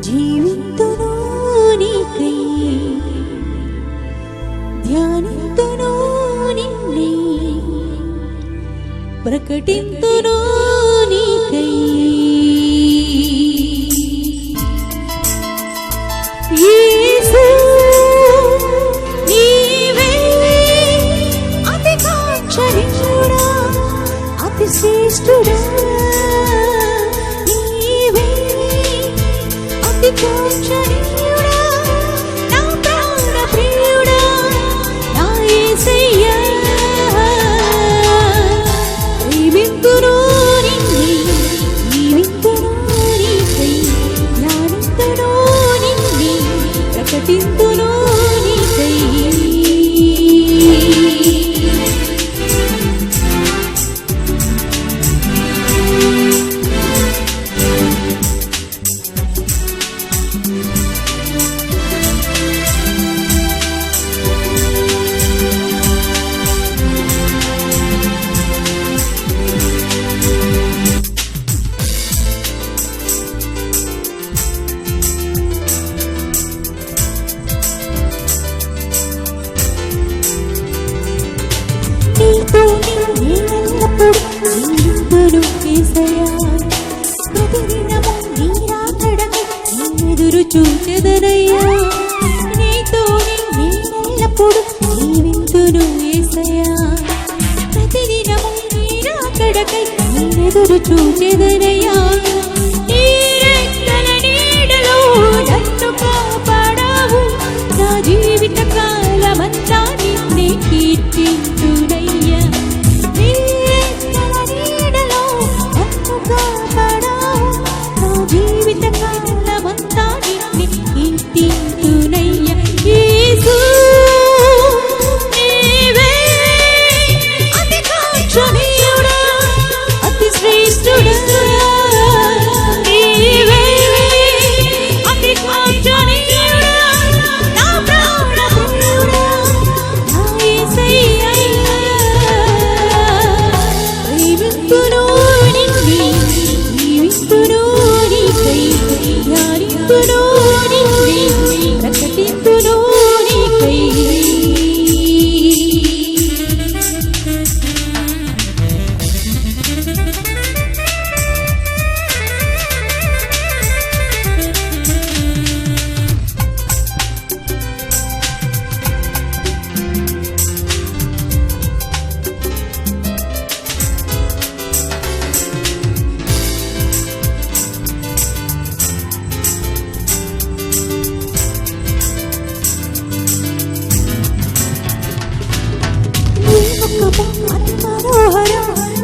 జీవింతును నీకై ధ్యానింతును నిన్నే ప్రకటింతును నీకై యేసు నీవే అతి కాంక్షణీయుడా అతి శ్రేష్ఠుడా నీవే అతి కాంక్షణీయుడా నా ప్రాణ ప్రియుడా నా యేసయ్యా జీవింతును నిన్నే జీవింతును నీకై ధ్యానింతును నిన్నే ప్రకటింతును నీకై నీతో నేనెల్లప్పుడూ జీవింతును యేసయ్యా ప్రతిదినము నీ రాకడకై ఎదురు చూచెదనయ్యా నీతో నేనెల్లప్పుడూ జీవింతును యేసయ్యా ప్రతిదినము నీ రాకడకై ఎదురు చూచెదనయ్యా నీ రెక్కల నీడలో నన్ను కాపాడావు నా జీవిత కాలమంతా నిన్నే కీర్తింతునయ్యా నీ రెక్కల నీడలో నన్ను కాపాడావు నా జీవిత కాలమంతా నిన్నే కీర్తింతునయ్యా యేసు నీవే అతి కాంక్షణీయుడా అతి శ్రేష్ఠుడా నీవే అతి కాంక్షణీయుడా నా ప్రాణ ప్రియుడా నా యేసయ్యా జీవింతును నిన్నే జీవింతును నీకై ధ్యానింతును నిన్నే ప్రకటింతును నీకై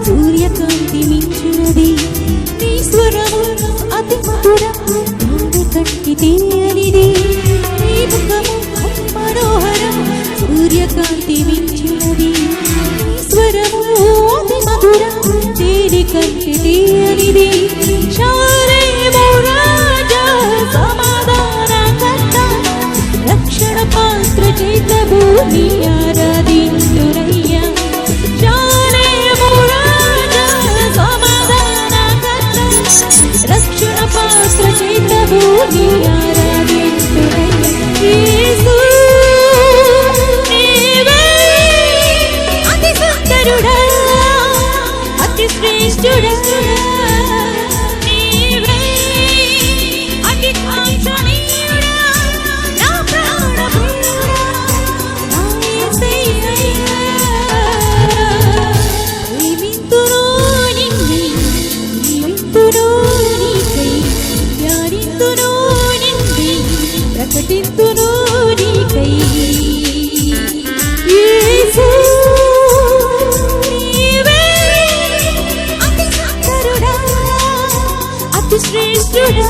సూర్యకాంతి మించినది నీ స్వరము అతి మధురం నాది కంటి తీయనిది నీ ముఖము అతి మనోహరం సూర్యకాంతి మించినది నీ స్వరము అతి మధురం తేలి కంటి తీయనిది శాలేము రాజా సమాధాన కర్త రక్షణ పాత్ర చేతవు నీ ఆరాధింతురయ్యా రక్షణ పాత్ర చేతవు నీ ఆరాధింతురయ్యా యేసు నీవే అతి సుందరుడా అతి శ్రేష్ఠుడా నీవే అతి కాంక్షణీయుడా నా ప్రాణ ప్రియుడా నా యేసయ్యా జీవింతును నిన్నే జీవింతును నీకై ధ్యానింతును నిన్నే ప్రకటింతును నీకై యేసు నీవే అతి సుందరుడా అతి శ్రేష్ఠుడా